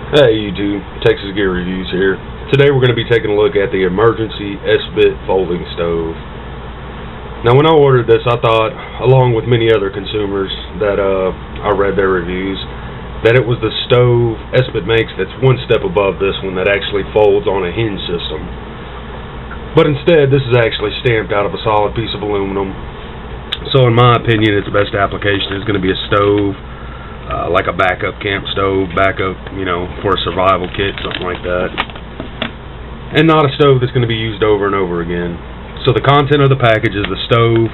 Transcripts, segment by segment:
Hey YouTube, Texas Gear Reviews here. Today we're going to be taking a look at the emergency Esbit folding stove. Now when I ordered this, I thought, along with many other consumers that I read their reviews, that it was the stove Esbit makes that's one step above this one that actually folds on a hinge system. But instead, this is actually stamped out of a solid piece of aluminum. So in my opinion, its best application is going to be a stove. Like a backup camp stove, backup, for a survival kit, something like that. And not a stove that's going to be used over and over again. So the content of the package is the stove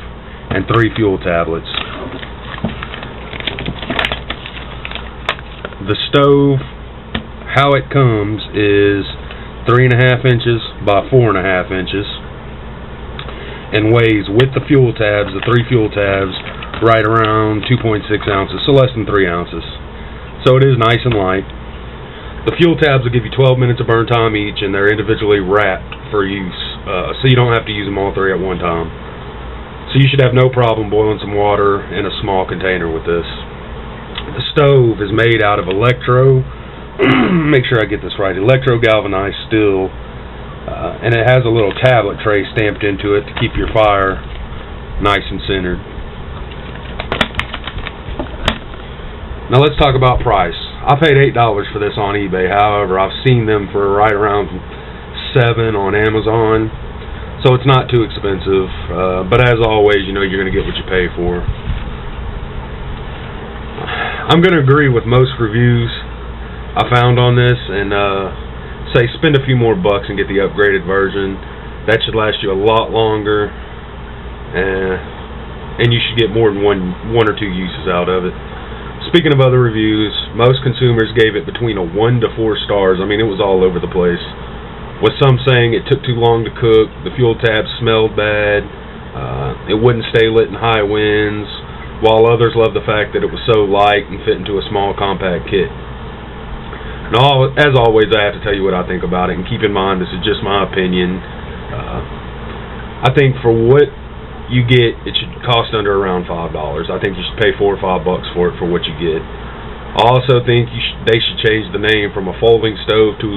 and 3 fuel tablets. The stove, how it comes is 3.5 inches by 4.5 inches and weighs, with the fuel tabs, the 3 fuel tabs, right around 2.6 ounces, so less than 3 ounces. So it is nice and light. The fuel tabs will give you 12 minutes of burn time each, and they're individually wrapped for use, so you don't have to use them all 3 at one time. So you should have no problem boiling some water in a small container with this. The stove is made out of make sure I get this right, electro galvanized steel, and it has a little tablet tray stamped into it to keep your fire nice and centered. Now let's talk about price. I paid $8 for this on eBay. However, I've seen them for right around $7 on Amazon, so it's not too expensive. But as always, you're going to get what you pay for. I'm going to agree with most reviews I found on this and say spend a few more bucks and get the upgraded version. That should last you a lot longer, and you should get more than one or 2 uses out of it. Speaking of other reviews, most consumers gave it between a 1 to 4 stars. I mean, it was all over the place. With some saying it took too long to cook, the fuel tabs smelled bad, it wouldn't stay lit in high winds, while others loved the fact that it was so light and fit into a small compact kit. Now, as always, I have to tell you what I think about it, and keep in mind this is just my opinion. I think for what you get, it should cost under around $5. I think you should pay $4 or $5 for it for what you get. I also think they should change the name from a folding stove to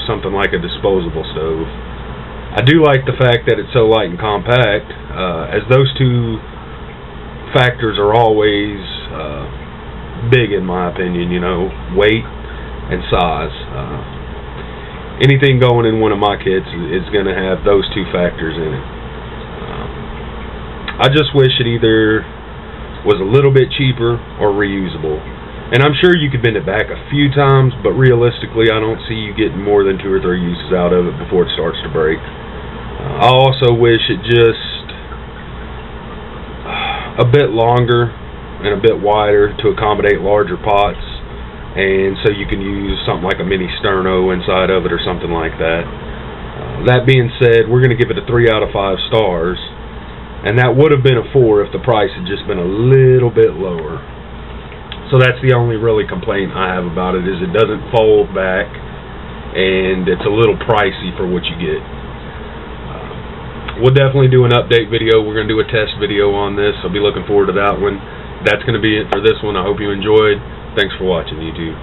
something like a disposable stove. I do like the fact that it's so light and compact, as those 2 factors are always big in my opinion, weight and size. Anything going in one of my kits is going to have those 2 factors in it. I just wish it either was a little bit cheaper or reusable. And I'm sure you could bend it back a few times, but realistically I don't see you getting more than 2 or 3 uses out of it before it starts to break. I also wish it just a bit longer and a bit wider to accommodate larger pots, and so you can use something like a mini sterno inside of it or something like that. That being said, we're going to give it a 3 out of 5 stars. And that would have been a 4 if the price had just been a little bit lower. So that's the only really complaint I have about it, is it doesn't fold back, and it's a little pricey for what you get. We'll definitely do an update video. We're going to do a test video on this. I'll be looking forward to that one. That's going to be it for this one. I hope you enjoyed. Thanks for watching, YouTube.